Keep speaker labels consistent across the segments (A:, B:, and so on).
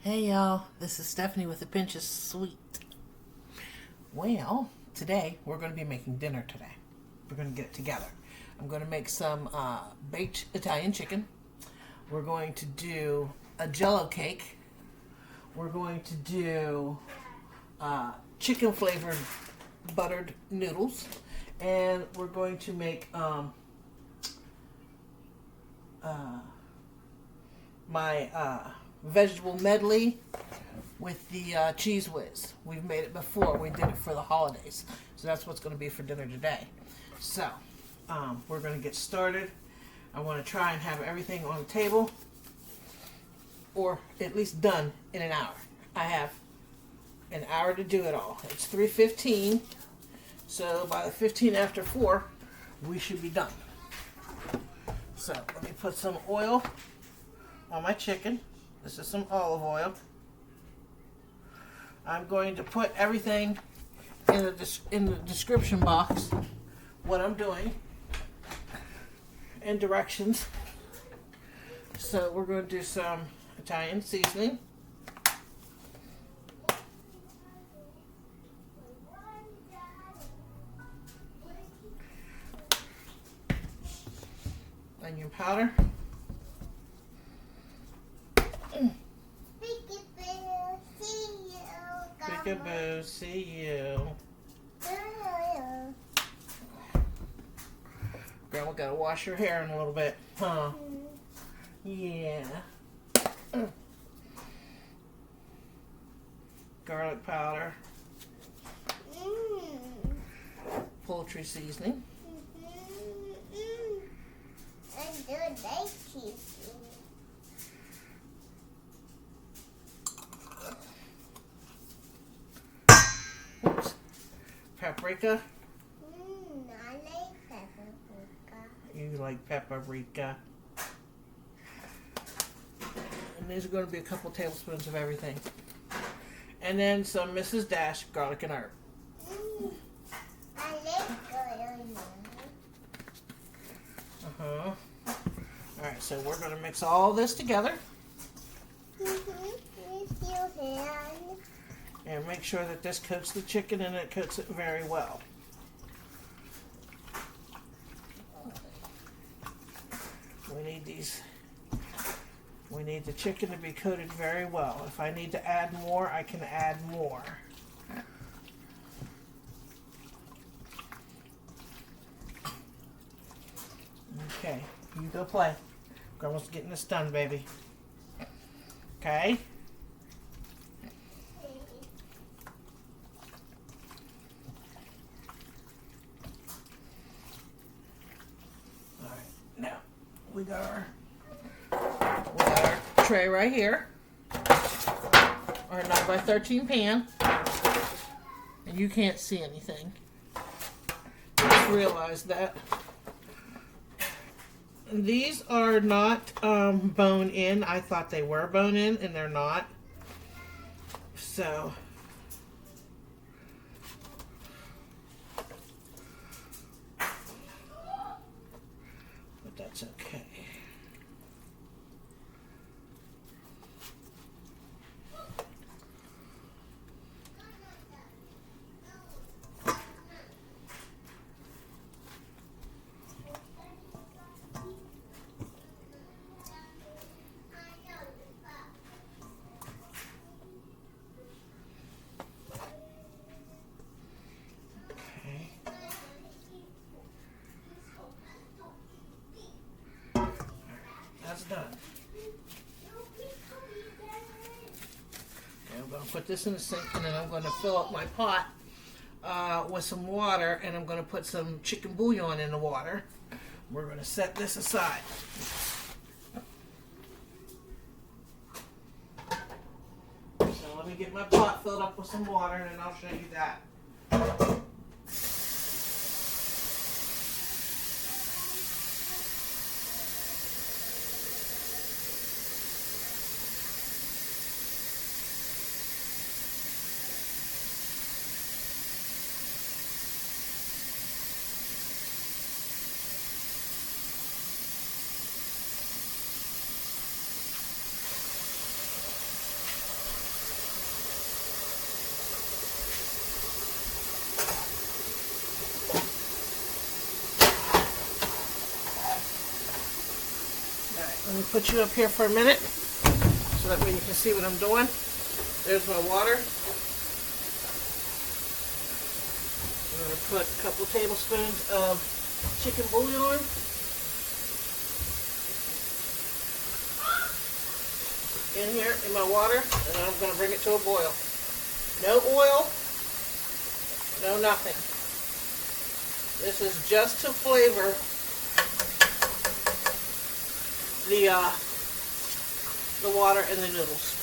A: Hey y'all, this is Stephanie with a Pinch of Sweet. Well, today we're going to be making dinner today. We're going to get it together. I'm going to make some baked Italian chicken. We're going to do a Jell-O-Cake. We're going to do chicken flavored buttered noodles. And we're going to make my vegetable medley with the cheese whiz. We've made it before. We did it for the holidays. So that's what's going to be for dinner today. So we're going to get started. I want to try and have everything on the table, or at least done in an hour. I have an hour to do it all. It's 3:15, so by the 15 after 4 we should be done. So let me put some oil on my chicken. This is some olive oil. I'm going to put everything in the description box, what I'm doing, and directions. So we're going to do some Italian seasoning. Onion powder. Peekaboo, see you. Grandma gotta wash her hair in a little bit, huh? Yeah. Garlic powder. Poultry seasoning.
B: I do like cheese.
A: Oops. Paprika.
B: I like paprika.
A: You like paprika. And these are going to be a couple tablespoons of everything. And then some Mrs. Dash garlic and herb.
B: I like garlic.
A: Alright, so we're going to mix all this together.
B: With your hand.
A: And make sure that this coats the chicken and it coats it very well. We need the chicken to be coated very well. If I need to add more, I can add more. Okay, you go play. Grandma's getting this done, baby. Okay? Alright, now we got our tray right here. Our 9x13 pan. And you can't see anything. Just realize that. These are not bone in. I thought they were bone in, and they're not. So, but that's okay. That's done. Okay, I'm going to put this in the sink, and then I'm going to fill up my pot with some water, and I'm going to put some chicken bouillon in the water. We're going to set this aside. So let me get my pot filled up with some water, and then I'll show you that. put you up here for a minute so that way you can see what I'm doing. There's my water. I'm going to put a couple tablespoons of chicken bouillon. In here in my water, and then I'm going to bring it to a boil. No oil, no nothing. This is just to flavor the water and the noodles.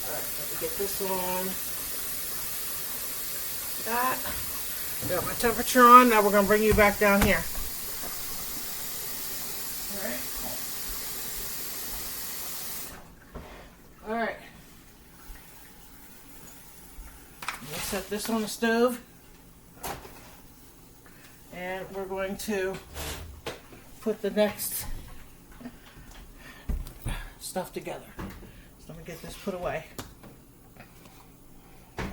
A: Alright, let me get this on. Got my temperature on. Now we're going to bring you back down here. Alright. We'll set this on the stove. And we're going to put the next stuff together. So let me get this put away.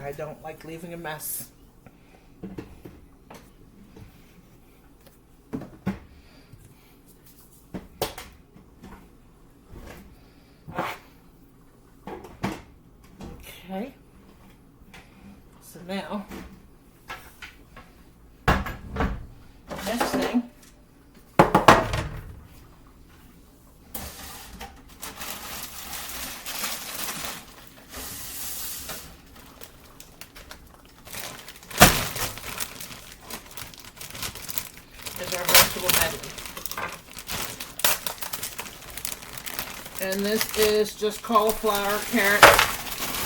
A: I don't like leaving a mess. Okay, so now, next thing is our vegetable medley. And this is just cauliflower, carrots,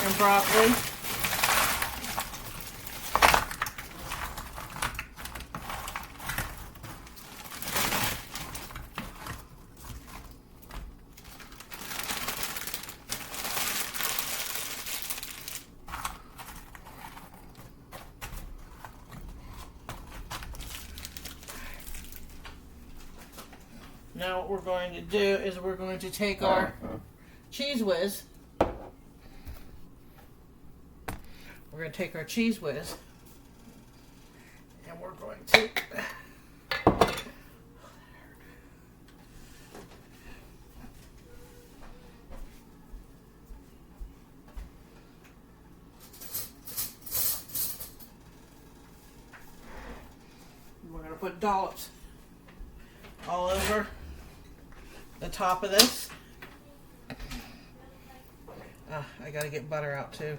A: and broccoli. Now what we're going to do is we're going to take our Cheese Whiz. We're going to take our Cheese Whiz and we're going to put dollops all over the top of this. I gotta get butter out too.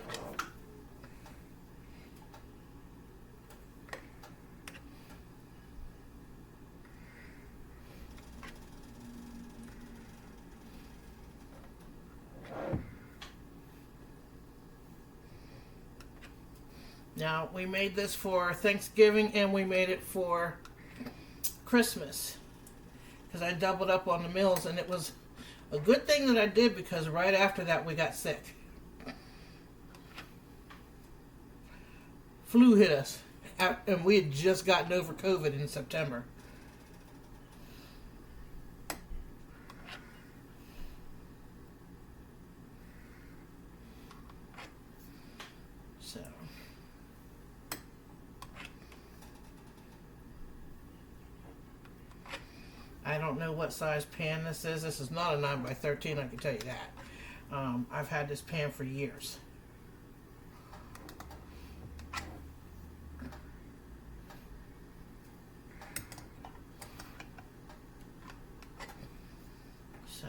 A: Now, we made this for Thanksgiving and we made it for Christmas because I doubled up on the meals, and it was a good thing that I did because right after that we got sick. Flu hit us, and we had just gotten over COVID in September. So I don't know what size pan this is. This is not a 9x13, I can tell you that. I've had this pan for years. So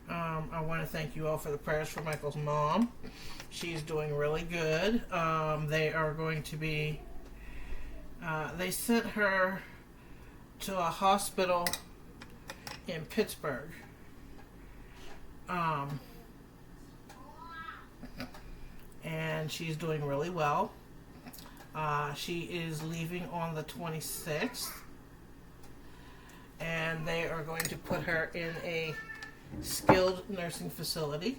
A: I want to thank you all for the prayers for Michael's mom. She's doing really good. They are going to be, they sent her to a hospital in Pittsburgh. And she's doing really well. She is leaving on the 26th. And they are going to put her in a skilled nursing facility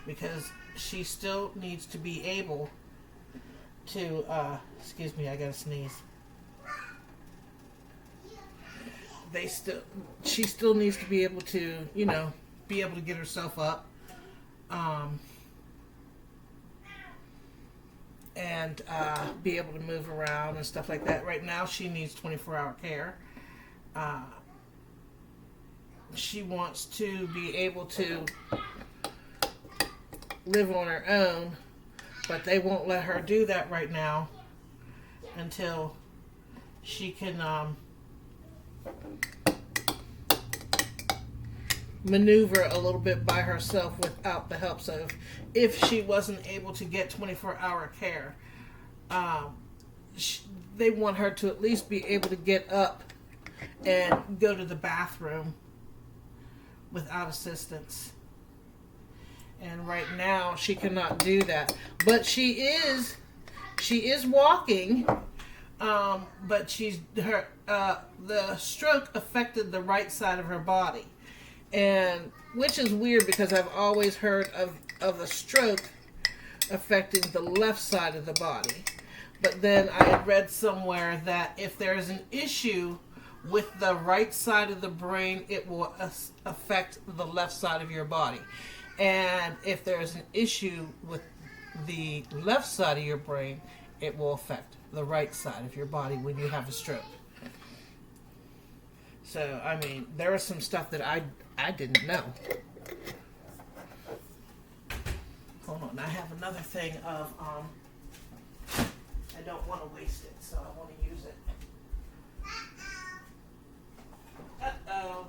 A: because she still needs to be able to, excuse me, I gotta sneeze. She still needs to be able to, you know, be able to get herself up. and be able to move around and stuff like that. Right now, she needs 24-hour care. She wants to be able to live on her own, but they won't let her do that right now until she can maneuver a little bit by herself without the help. So if she wasn't able to get 24-hour care, they want her to at least be able to get up and go to the bathroom without assistance. And right now she cannot do that, but she is walking. But the stroke affected the right side of her body, and which is weird because I've always heard of a stroke affecting the left side of the body. But then I had read somewhere that if there is an issue with the right side of the brain, it will affect the left side of your body. And if there's an issue with the left side of your brain, it will affect the right side of your body when you have a stroke. So, I mean, there was some stuff that I didn't know. Hold on, I have another thing of, I don't want to waste it, so I want to use it. Uh-oh.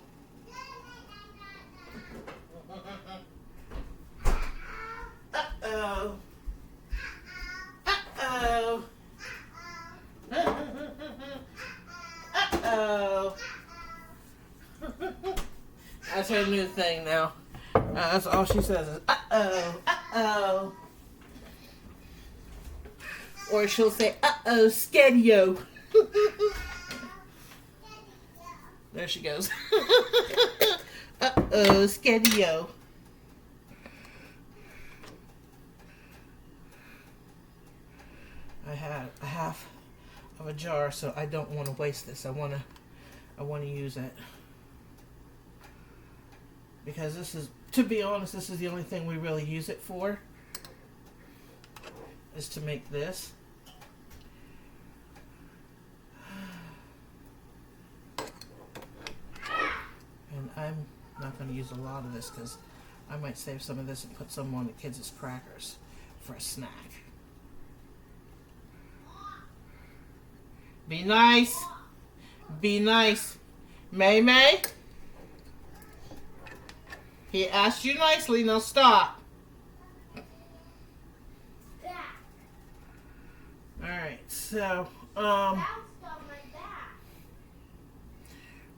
A: Uh-oh. Uh-oh. Uh-oh. That's her new thing now. That's all she says is, uh-oh, uh-oh. Or she'll say, uh-oh, scadio. There she goes. Uh-oh, scadio. I had a half of a jar, so I don't want to waste this. I want to use it. Because this is, to be honest, this is the only thing we really use it for, is to make this. And I'm not going to use a lot of this because I might save some of this and put some on the kids' crackers for a snack. Be nice. Be nice. May. He asked you nicely. Now stop. Alright, so,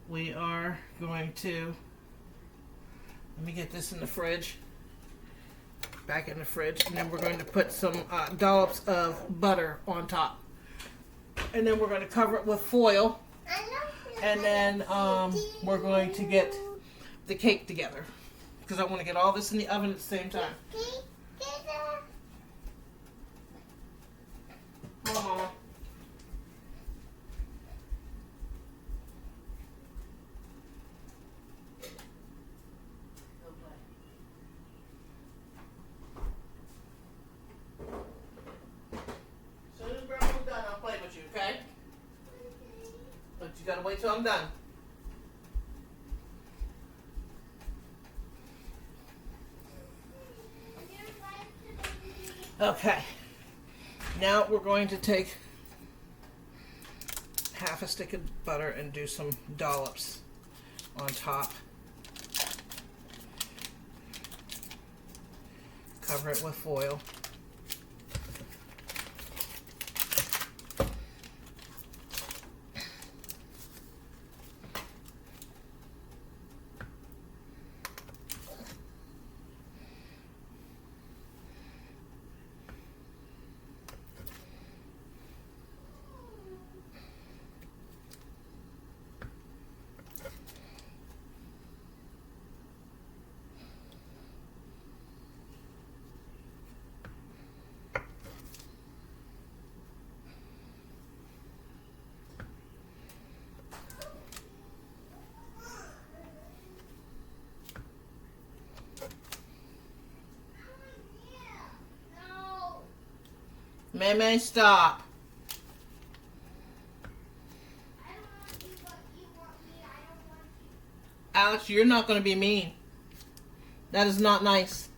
A: we are going to, let me get this in the fridge, back in the fridge, and then we're going to put some dollops of butter on top. And then we're going to cover it with foil, and then we're going to get the cake together, because I want to get all this in the oven at the same time. Mama. As soon as Grandma's done, I'll play with you, okay? But you gotta wait till I'm done. Okay. Now we're going to take half a stick of butter and do some dollops on top. Cover it with foil. May, stop. Alex, you're not going to be mean. That is not nice.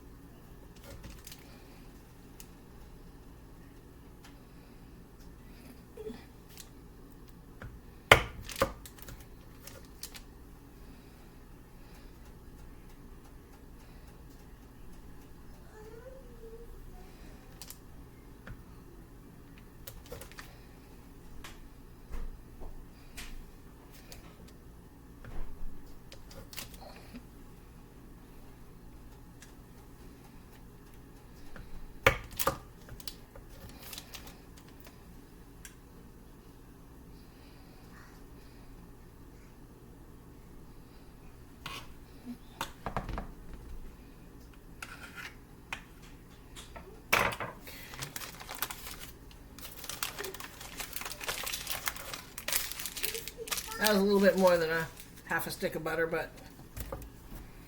A: That was a little bit more than a half a stick of butter, but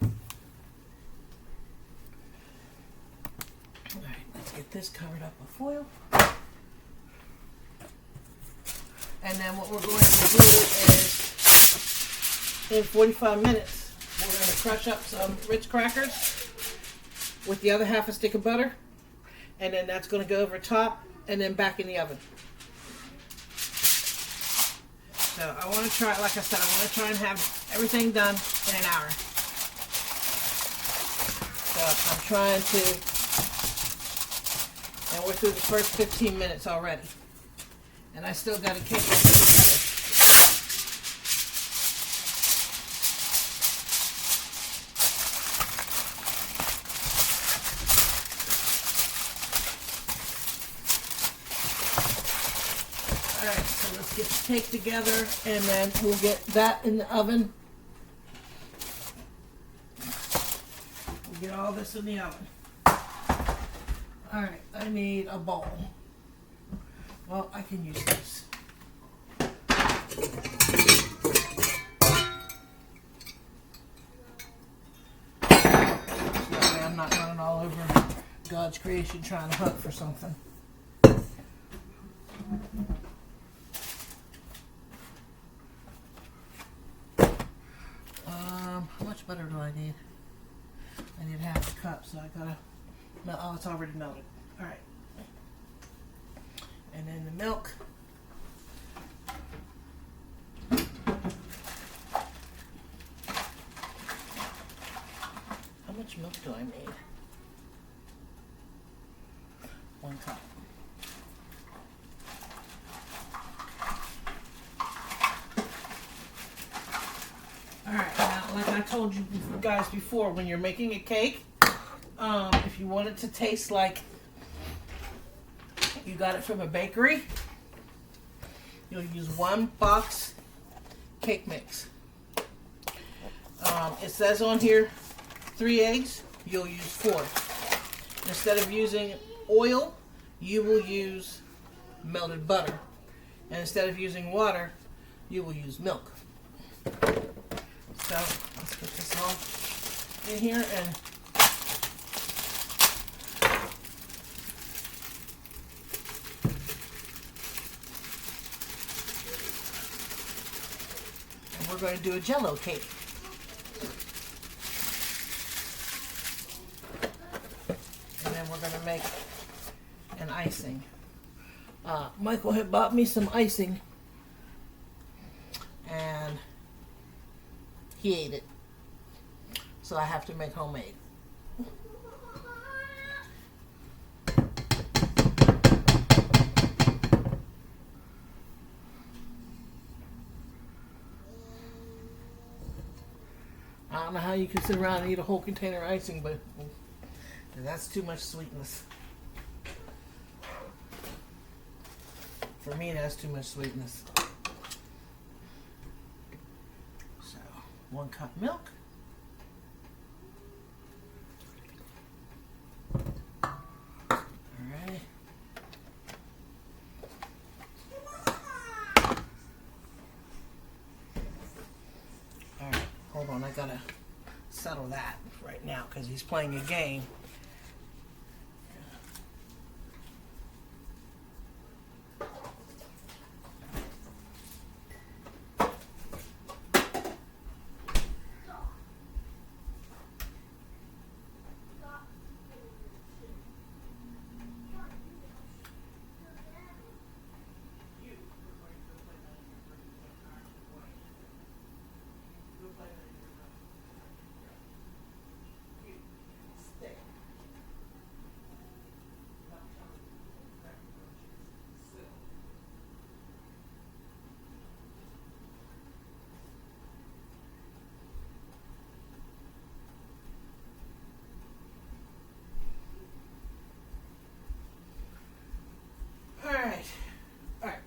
A: all right, let's get this covered up with foil. And then what we're going to do is, in 45 minutes, we're going to crush up some Ritz crackers with the other half a stick of butter, and then that's going to go over top and then back in the oven. So I want to try, like I said, I want to try and have everything done in an hour. So I'm trying to, and we're through the first 15 minutes already. And I still got a cake together. Alright, so let's get the cake together and then we'll get that in the oven. We'll get all this in the oven. Alright, I need a bowl. Well, I can use this. That way I'm not running all over God's creation trying to hunt for something. How much butter do I need? I need half a cup, so I gotta melt. Oh, it's already melted. All right. And then the milk. How much milk do I need? 1 cup. Alright, now like I told you guys before, when you're making a cake, if you want it to taste like you got it from a bakery, you'll use 1 box cake mix. It says on here 3 eggs, you'll use 4. Instead of using oil, you will use melted butter. And instead of using water, you will use milk. So let's put this all in here and we're going to do a Jell-O-Cake. And then we're going to make an icing. Michael had bought me some icing and he ate it. So I have to make homemade. I don't know how you can sit around and eat a whole container of icing, but that's too much sweetness. For me, that's too much sweetness. So, 1 cup milk. Alright. Alright, hold on, I gotta settle that right now because he's playing a game.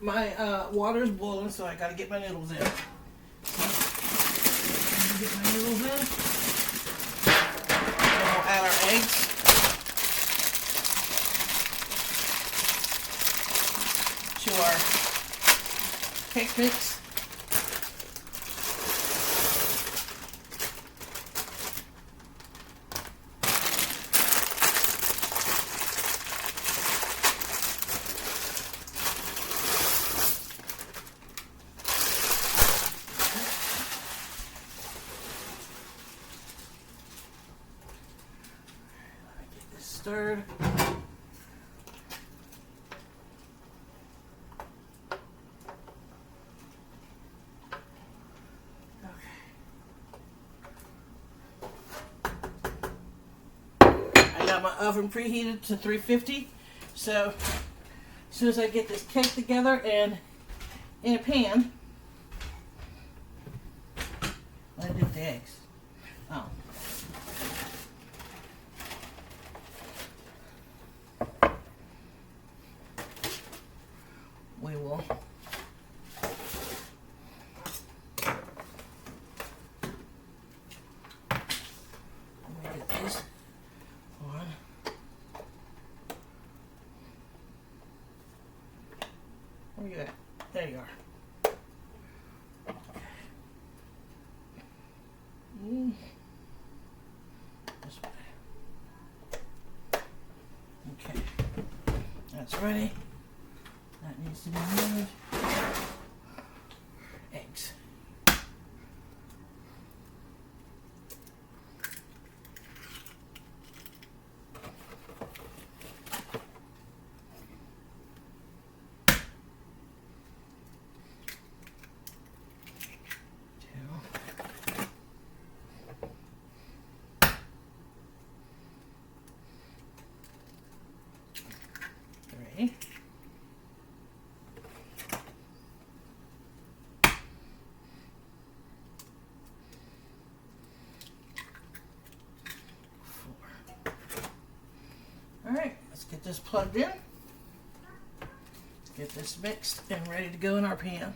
A: my water's boiling, so I gotta get my noodles in. Get my noodles in. And we'll add our eggs. To our cake mix. Stirred. I got my oven preheated to 350, so as soon as I get this cake together and in a pan, what did I do with the eggs? Oh. We will get this on. Where you at? There you are. This way. Okay. That's ready. That needs to be moved. Eggs. Three. Alright, let's get this plugged in. Get this mixed and ready to go in our pan.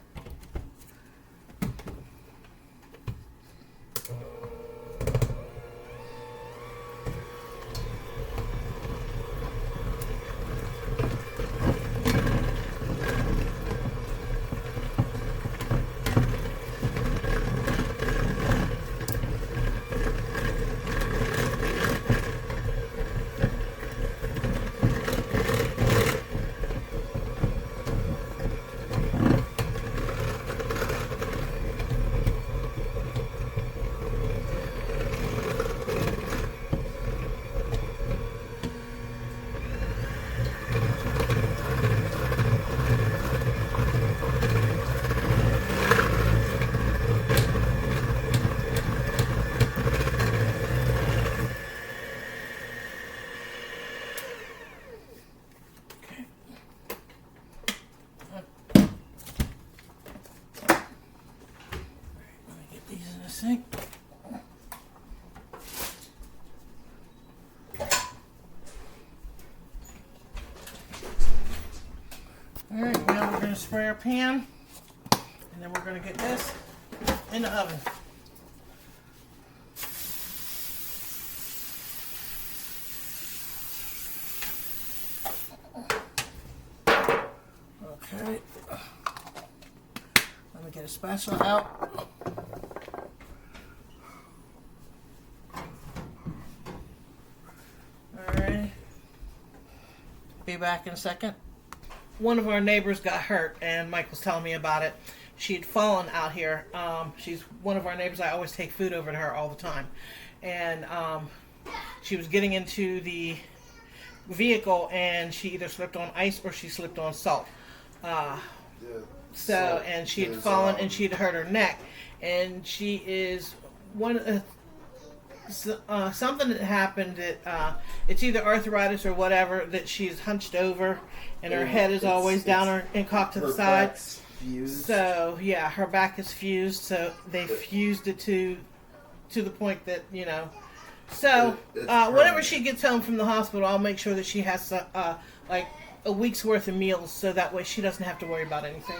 A: Sink. Alright, now we're going to spray our pan, and then we're going to get this in the oven. Okay. Let me get a spatula out. Be back in a second. One of our neighbors got hurt, and Mike was telling me about it. She'd fallen out here. She's one of our neighbors. I always take food over to her all the time. And she was getting into the vehicle, and she either slipped on ice or she slipped on salt. And she had fallen, and she had hurt her neck. And she is something that happened that it's either arthritis or whatever, that she's hunched over and her head is always down and cocked to the side. So yeah, her back is fused, so they fused it to the point that, you know. So whenever she gets home from the hospital, I'll make sure that she has like a week's worth of meals, so that way she doesn't have to worry about anything.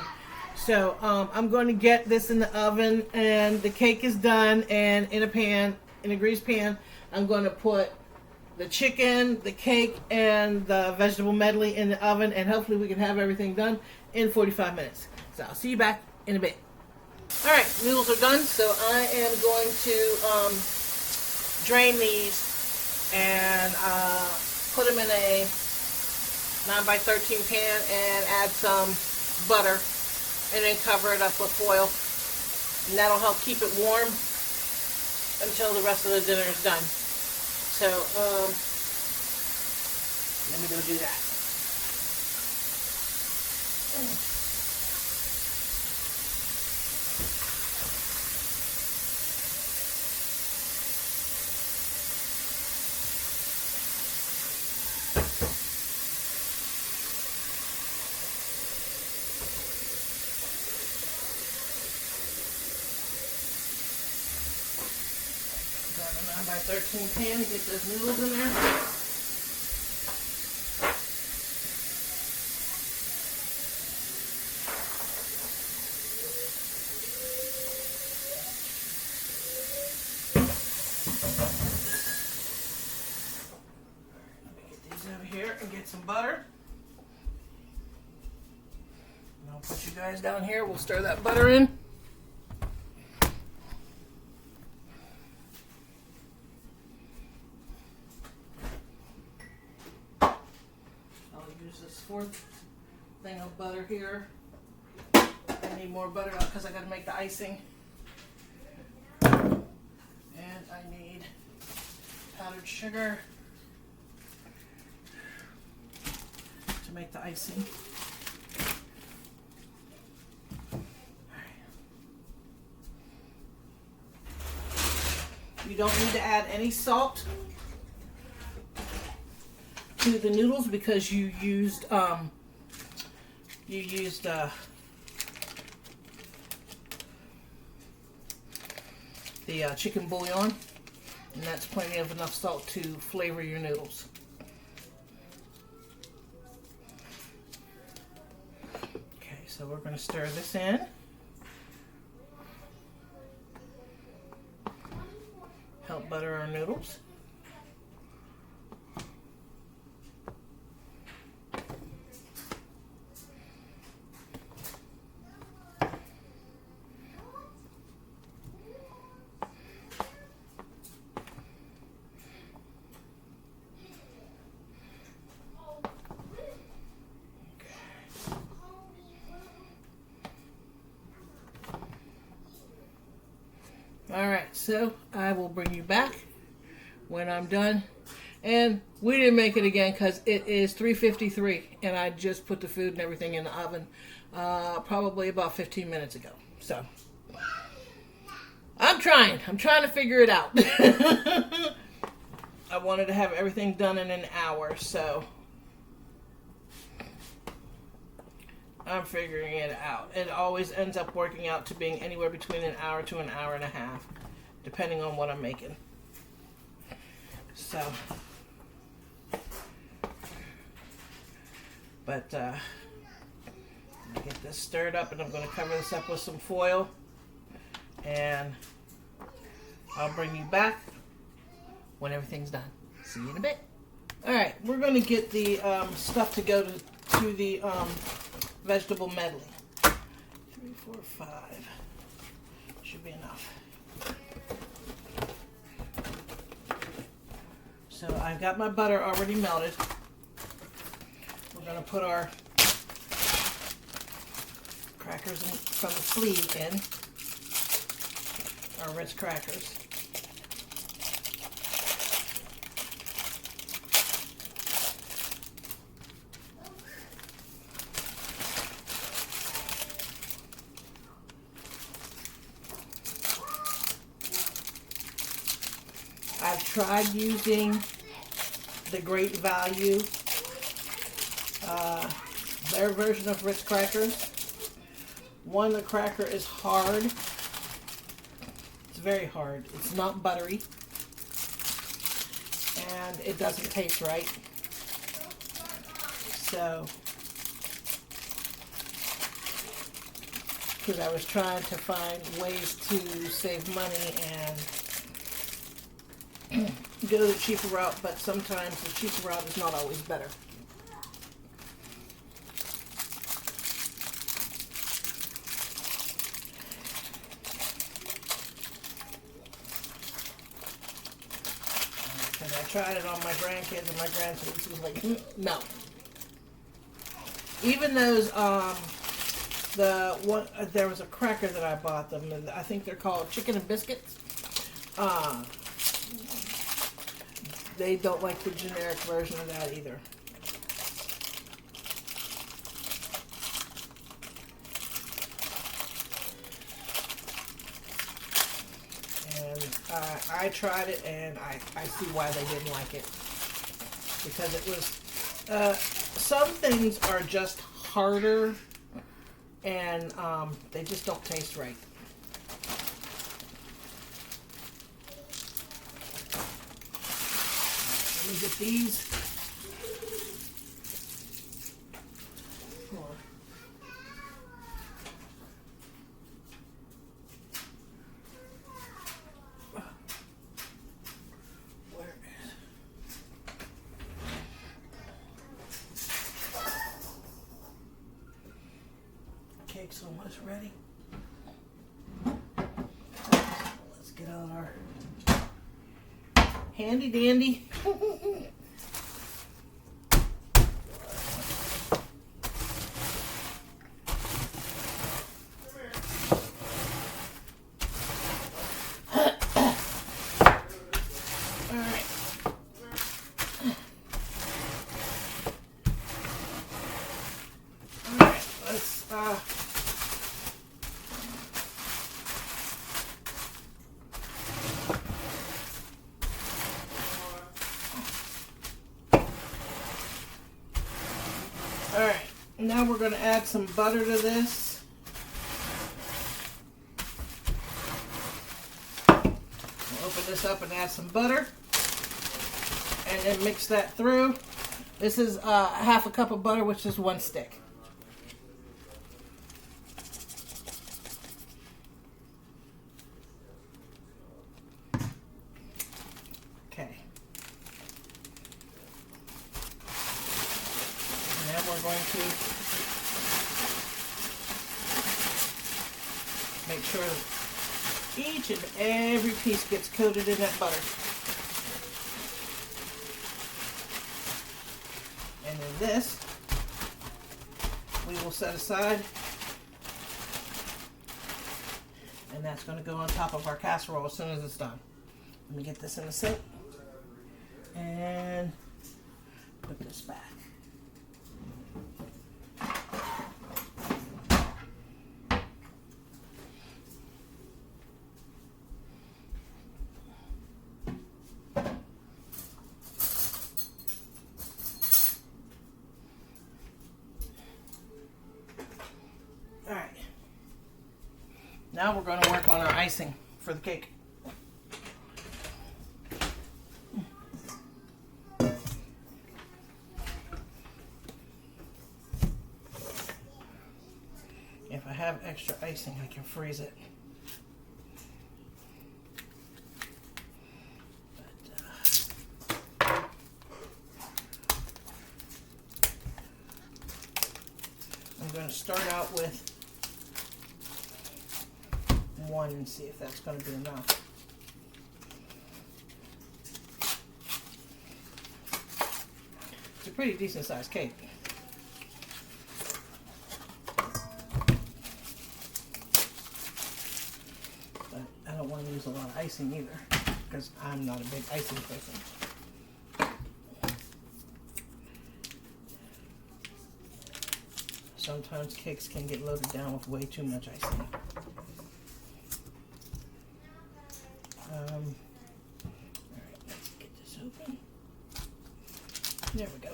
A: So I'm going to get this in the oven, and the cake is done, and in a greased pan, I'm going to put the chicken, the cake, and the vegetable medley in the oven, and hopefully we can have everything done in 45 minutes. So I'll see you back in a bit. Alright, noodles are done, so I am going to drain these and put them in a 9x13 pan and add some butter and then cover it up with foil. And that'll help keep it warm until the rest of the dinner is done. So, let me go do that. Got a 9x13 pan to get those noodles in there. Here and get some butter. And I'll put you guys down here. We'll stir that butter in. I'll use this fourth thing of butter here. I need more butter because I got to make the icing. And I need powdered sugar to make the icing. You don't need to add any salt to the noodles because you used the chicken bouillon, and that's plenty of enough salt to flavor your noodles. Okay, so we're going to stir this in. Help butter our noodles. Alright, so I will bring you back when I'm done. And we didn't make it again because it is 3:53 and I just put the food and everything in the oven probably about 15 minutes ago. So I'm trying to figure it out. I wanted to have everything done in an hour, so I'm figuring it out. It always ends up working out to being anywhere between an hour to an hour and a half, depending on what I'm making. So, but get this stirred up, and I'm going to cover this up with some foil, and I'll bring you back when everything's done. See you in a bit. Alright, we're going to get the stuff to go to the vegetable medley. 3, 4, 5. Should be enough. So I've got my butter already melted. We're going to put our crackers from the sleeve in. Our Ritz crackers. I've tried using the Great Value, their version of Ritz crackers. One, the cracker is hard. It's very hard. It's not buttery. And it doesn't taste right. So, because I was trying to find ways to save money and go the cheaper route, but sometimes the cheaper route is not always better. And I tried it on my grandkids, and my grandkids was like, no. Even those, there was a cracker that I bought them, and I think they're called chicken and biscuits. They don't like the generic version of that either. And I tried it, and I see why they didn't like it. Because it was, some things are just harder, and they just don't taste right. Let me get these. Where is cake's almost ready. Let's get out our handy dandy. Alright, now we're going to add some butter to this. We'll open this up and add some butter. And then mix that through. This is half a cup of butter, which is 1 stick. Okay. And then we're going to make sure that each and every piece gets coated in that butter. And then this, we will set aside. And that's going to go on top of our casserole as soon as it's done. Let me get this in the sink. And put this back. Alright, now we're going to work on our icing for the cake. If I have extra icing, I can freeze it. I'm going to start out with 1 and see if that's going to be enough. It's a pretty decent sized cake. But I don't want to use a lot of icing either, because I'm not a big icing person. Sometimes cakes can get loaded down with way too much icing. Alright, let's get this open. There we go.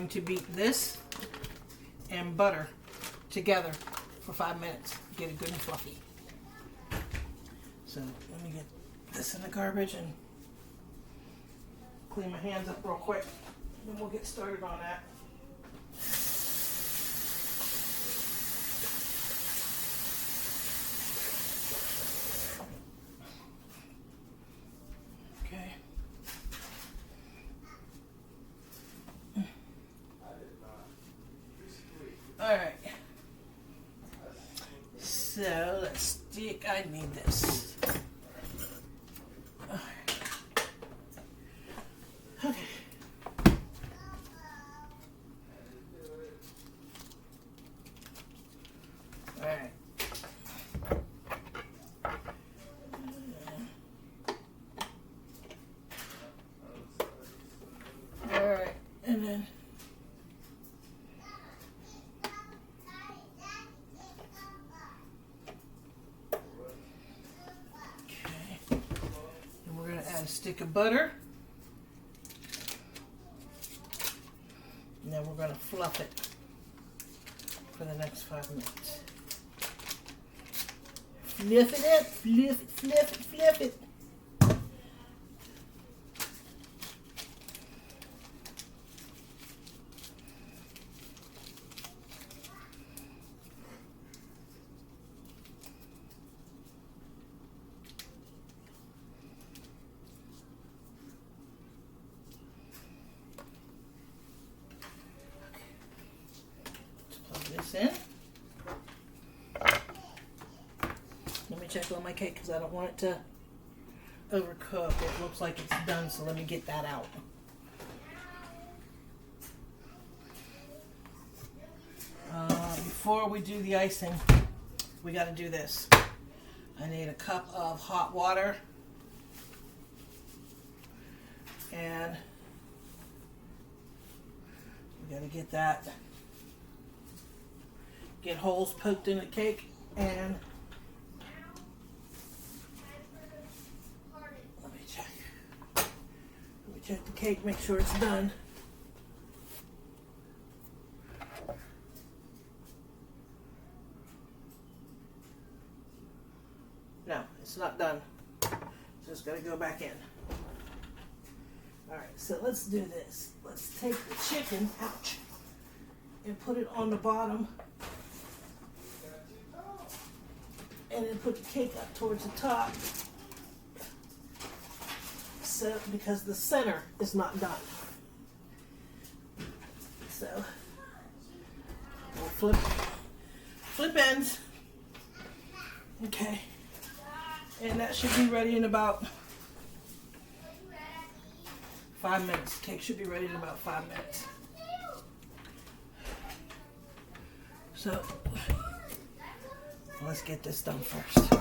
A: going to beat this and butter together for 5 minutes. Get it good and fluffy. So let me get this in the garbage and clean my hands up real quick. Then we'll get started on that. Okay. All right. So let's stick. I need this. All right. Okay. All right. All right, and then okay, and we're gonna add a stick of butter, and then we're gonna fluff it for the next 5 minutes. Fluff it up, fluff it, fluff it, fluff it. This in. Let me check on my cake because I don't want it to overcook. It looks like it's done, so let me get that out. Before we do the icing, we got to do this. I need a cup of hot water and we got to get that. Get holes poked in the cake and let me check the cake, make sure it's done. No, it's not done. Just gotta go back in. Alright, so let's do this. Let's take the chicken, ouch, and put it on the bottom. And then put the cake up towards the top. So, because the center is not done. So, we'll flip ends. Okay. And that should be ready in about 5 minutes. Cake should be ready in about 5 minutes. So, let's get this done first.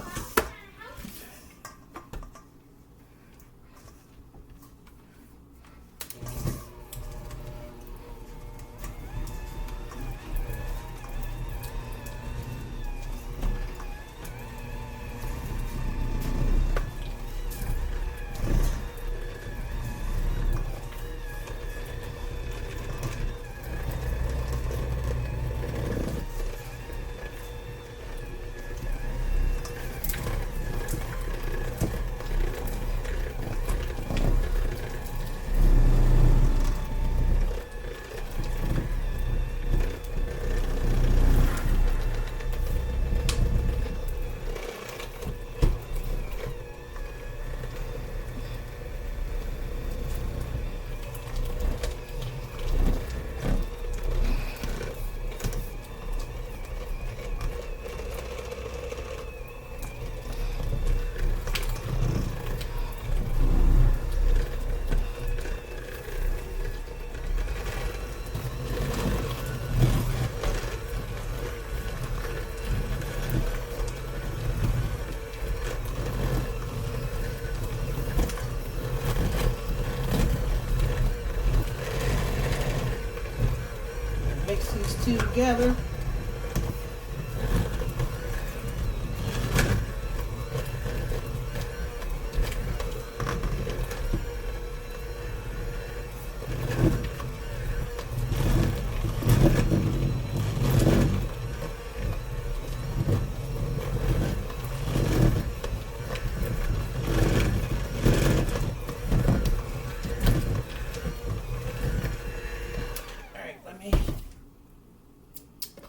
A: Mix these two together.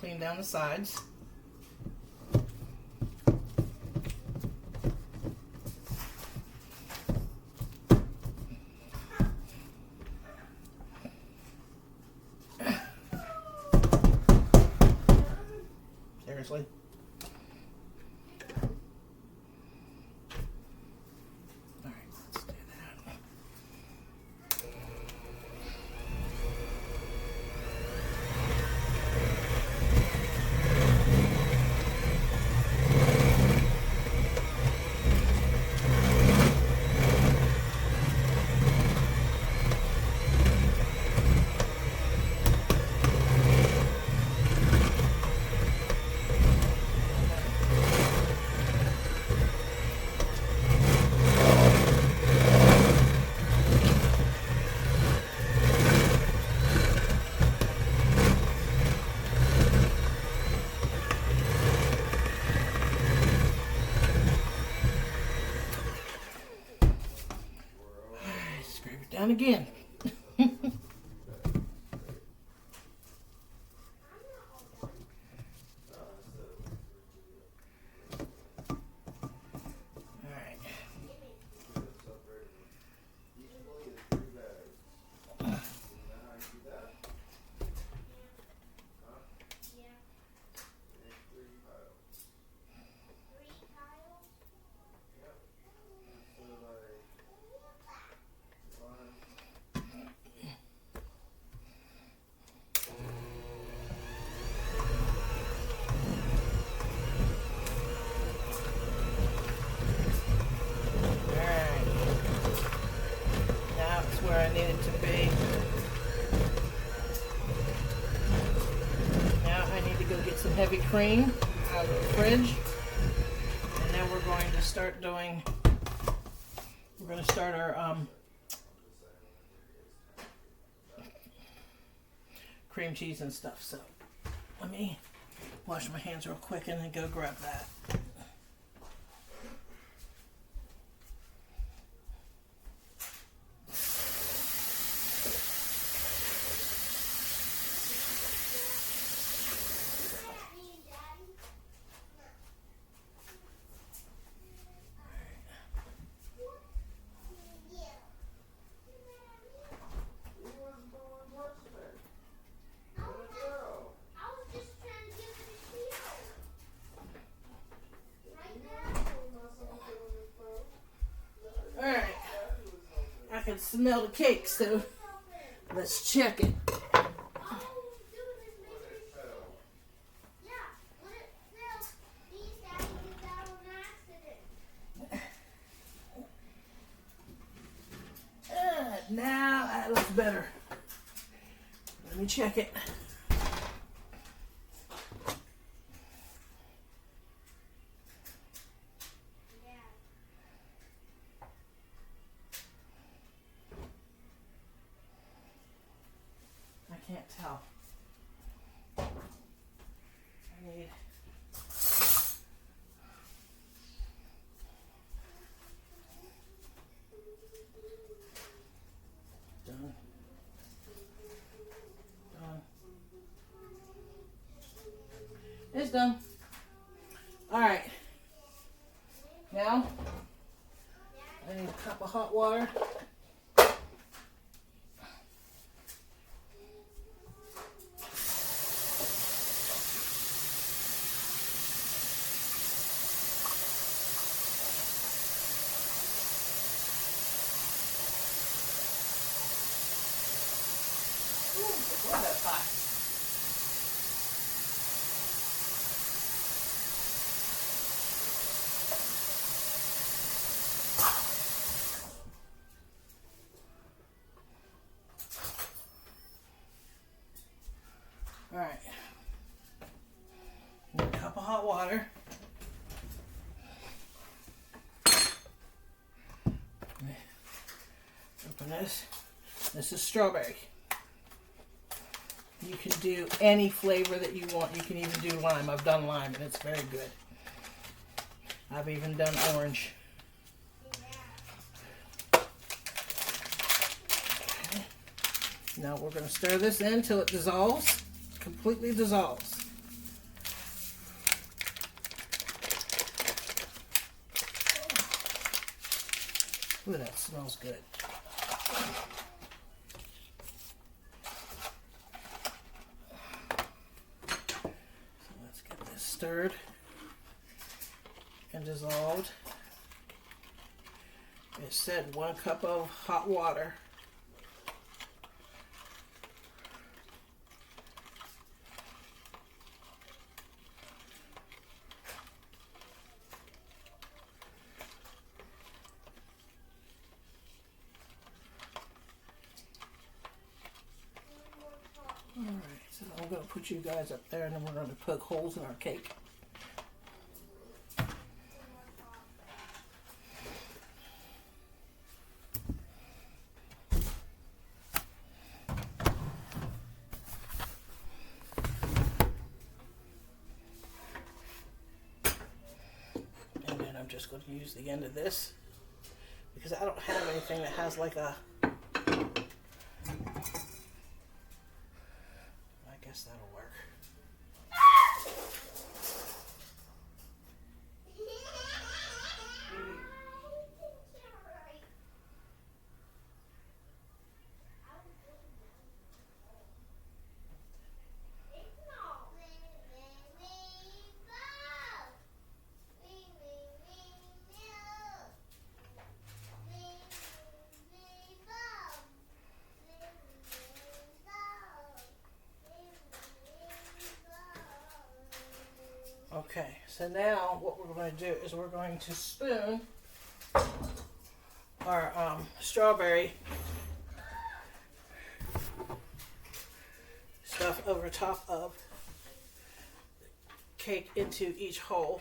A: clean down the sides. Seriously. All right, let's do that. Scrape it down again. Where I need it to be. Now I need to go get some heavy cream out of the fridge, and then we're going to start doing. We're going to start our cream cheese and stuff. So let me wash my hands real quick and then go grab that. I can smell the cake, so let's check it. Now that looks better. Let me check it. I can't tell. I need done. It's done. All right. Now I need a cup of hot water. Well, that's hot. All right. Need a cup of hot water. Open this. This is strawberry. You can do any flavor that you want. You can even do lime. I've done lime and it's very good. I've even done orange. Okay. Now we're going to stir this in until it dissolves, completely dissolves. Ooh, that smells good. So let's get this stirred and dissolved. It said 1 cup of hot water. Alright, so I'm going to put you guys up there and then we're going to poke holes in our cake. And then I'm just going to use the end of this because I don't have anything that has like a, I guess that'll work. Okay, so now what we're going to do is we're going to spoon our strawberry stuff over top of the cake into each hole.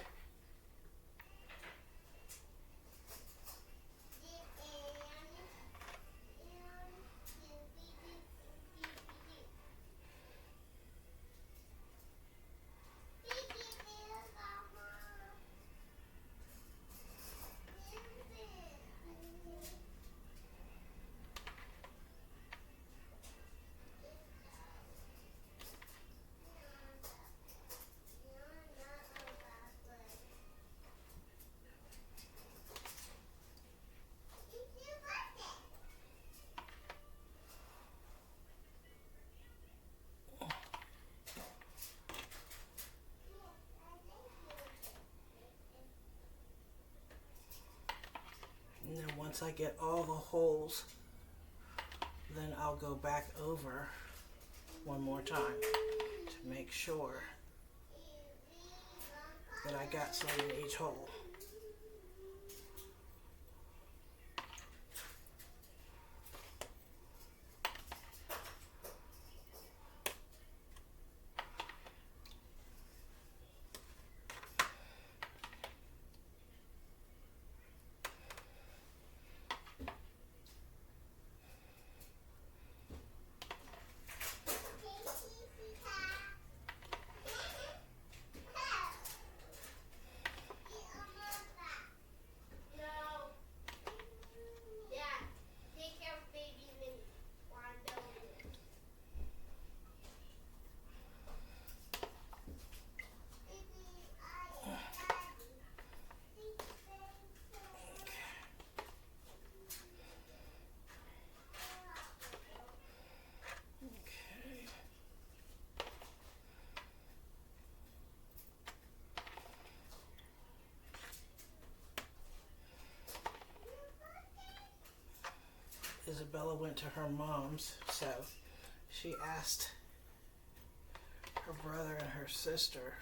A: And then once I get all the holes, then I'll go back over one more time to make sure that I got some in each hole. Isabella went to her mom's, so she asked her brother and her sister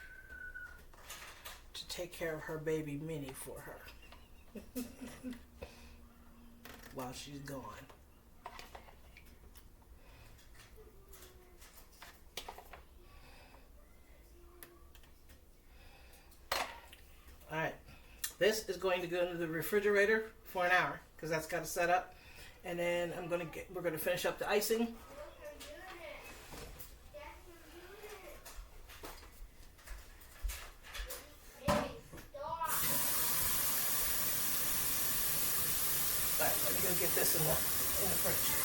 A: to take care of her baby Minnie for her while she's gone. Alright, this is going to go into the refrigerator for an hour because that's got to set up. And then we're gonna finish up the icing. Alright, let me go get this in the fridge.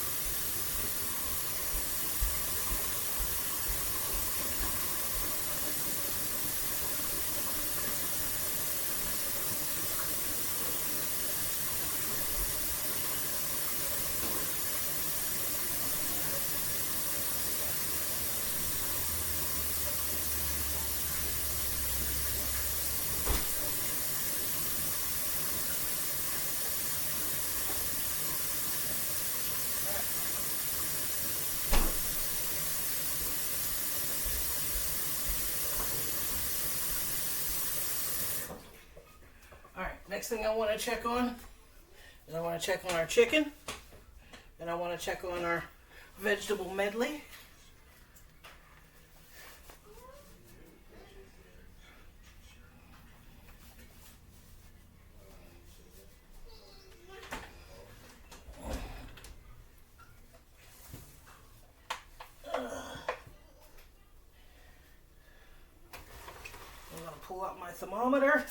A: next thing I want to check on is I want to check on our chicken, and I want to check on our vegetable medley. I'm going to pull out my thermometer,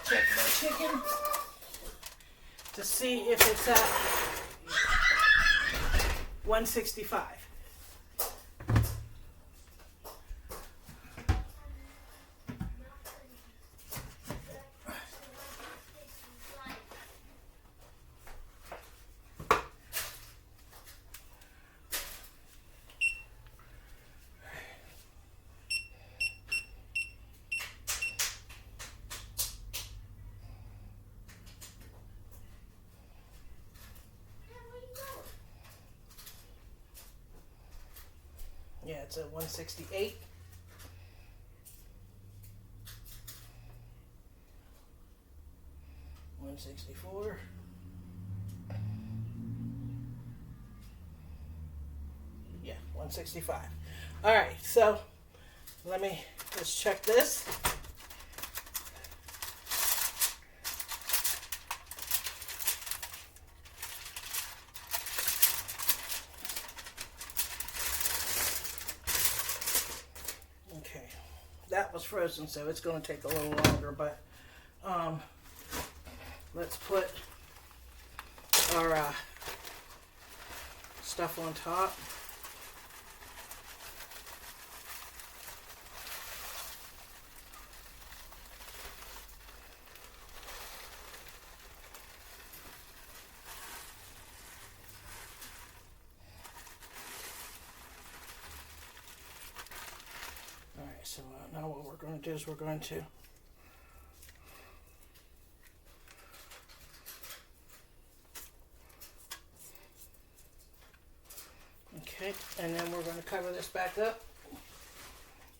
A: check my chicken to see if it's at 165. Yeah, it's at 168. $164. Yeah, 165. All right, so let me just check this. Okay, that was frozen, so it's going to take a little longer, but let's put our stuff on top. Alright, so now what we're going to do is we're going to okay, and then we're going to cover this back up,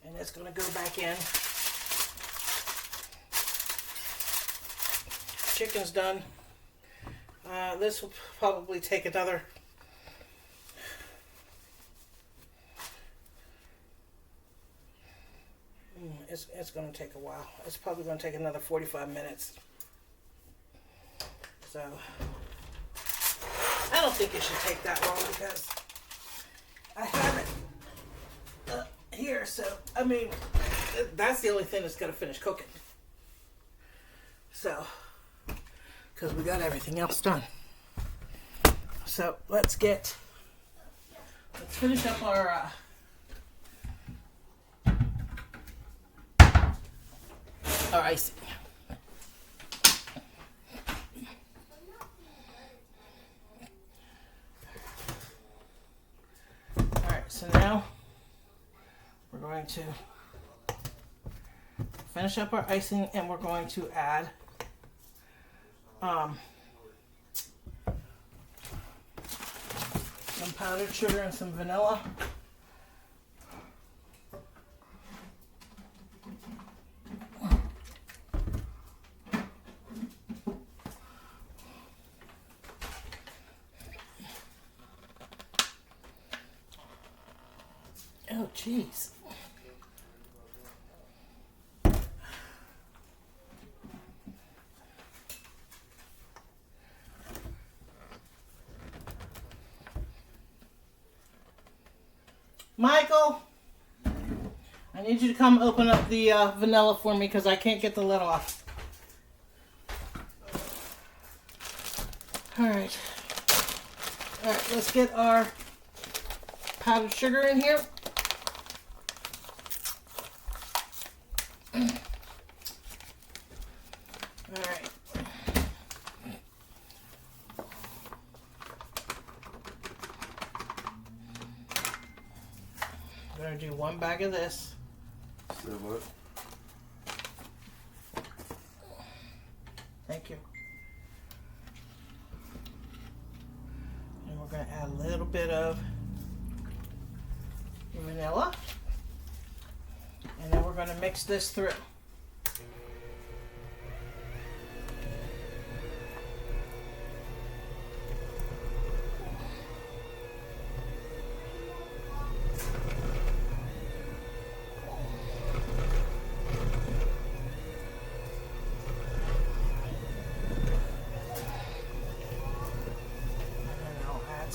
A: and it's going to go back in. Chicken's done. This will probably take another it's going to take a while. It's probably going to take another 45 minutes. So I don't think it should take that long because I have it here. So I mean, that's the only thing that's going to finish cooking. So because we got everything else done. So let's finish up our icing. Alright, so now we're going to finish up our icing, and we're going to add some powdered sugar and some vanilla. Oh, jeez. Michael, I need you to come open up the vanilla for me because I can't get the lid off. Alright. Alright, let's get our powdered sugar in here. Alright. I'm going to do one bag of this.
C: So what?
A: Thank you. And we're going to add a little bit of vanilla. And then we're going to mix this through.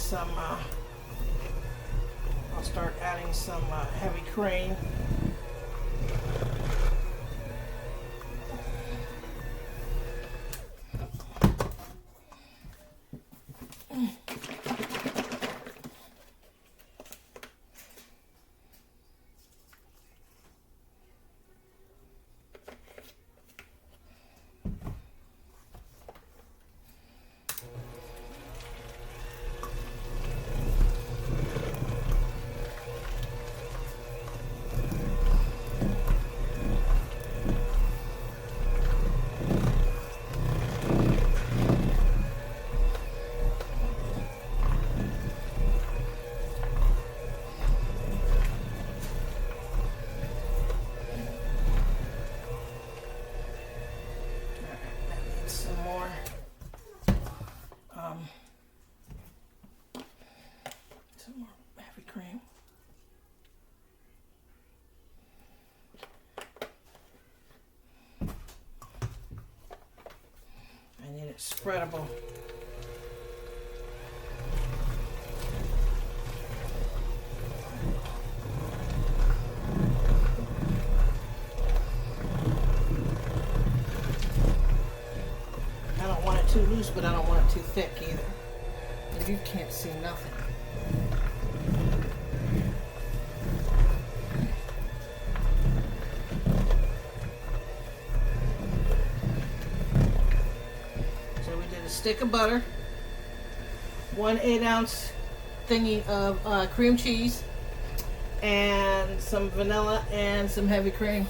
A: some, I'll start adding some heavy cream. Some more heavy cream. I need it spreadable. I don't want it too loose, but I don't want it too thick either. And you can't see nothing. Stick of butter, 1 8-ounce thingy of cream cheese, and some vanilla and some heavy cream,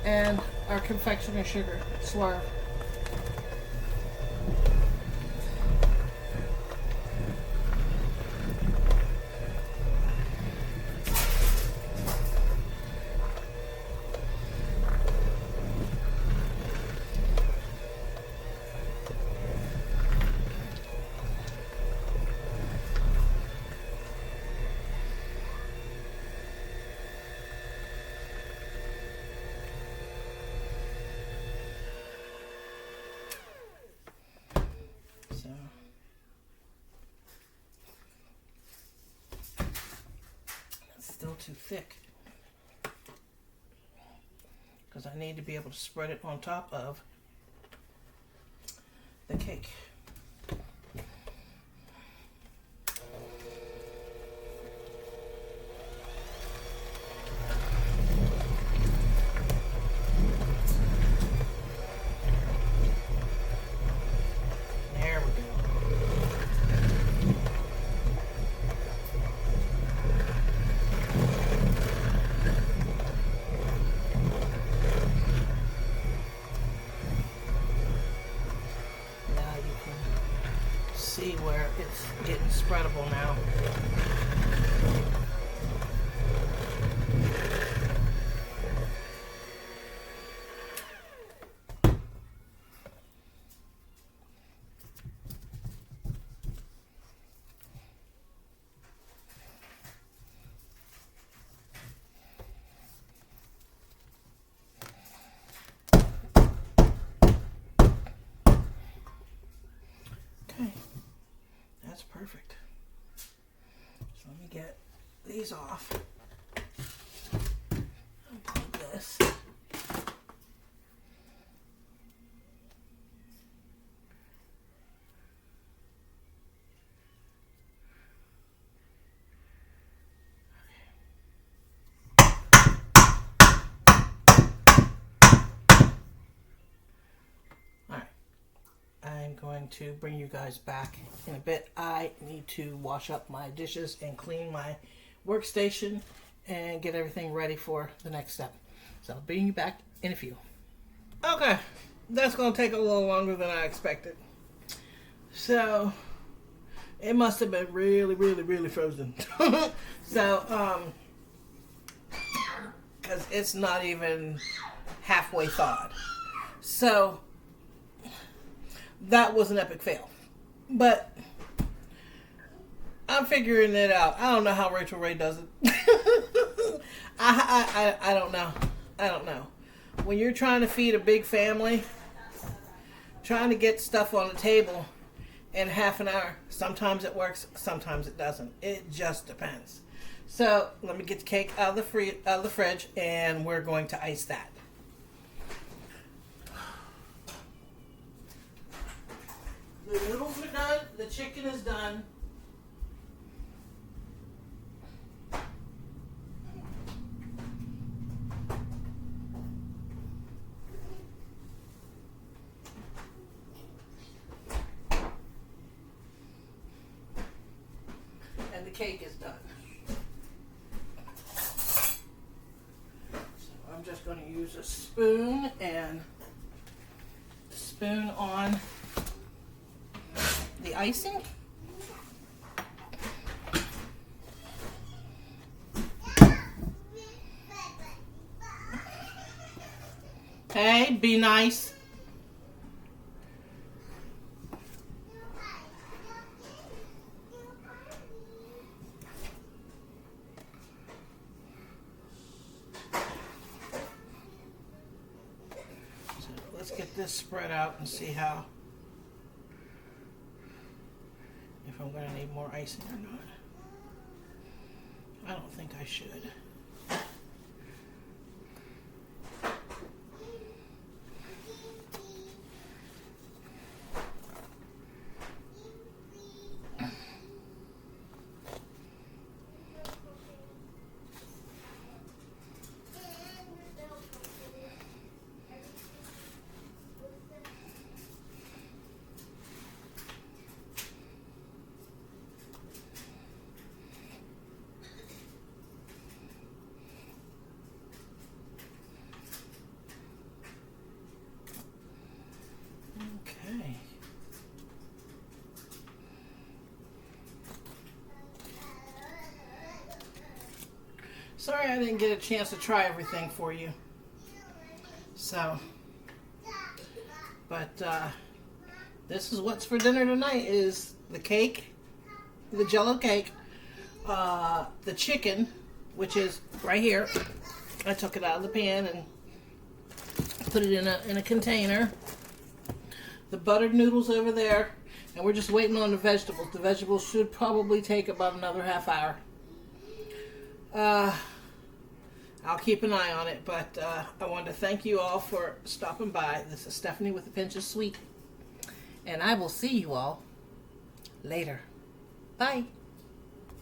A: and our confectioner sugar slurve. Still too thick because I need to be able to spread it on top of the cake. There we go. See where it's getting spreadable now. Okay. That's perfect. So let me get these off. Unplug this. I'm going to bring you guys back in a bit. I need to wash up my dishes and clean my workstation and get everything ready for the next step. So I'll bring you back in a few. Okay, that's going to take a little longer than I expected. So it must have been really, really, really frozen. So, because it's not even halfway thawed. So that was an epic fail. But I'm figuring it out. I don't know how Rachel Ray does it. I don't know. I don't know. When you're trying to feed a big family, trying to get stuff on the table, in half an hour. Sometimes it works, sometimes it doesn't. It just depends. So let me get the cake out of the fridge, and we're going to ice that. The noodles are done. The chicken is done. And the cake is done. So I'm just going to use a spoon and spoon on the icing. Okay, be nice. So let's get this spread out and see how, if I'm going to need more icing or not. I don't think I should. Okay. Sorry I didn't get a chance to try everything for you. So, but this is what's for dinner tonight, is the cake, the Jell-O-Cake, the chicken, which is right here. I took it out of the pan and put it in a container. The buttered noodles over there, and we're just waiting on the vegetables. The vegetables should probably take about another half hour. I'll keep an eye on it, but I wanted to thank you all for stopping by. This is Stephanie with a Pinch of Sweet, and I will see you all later. Bye.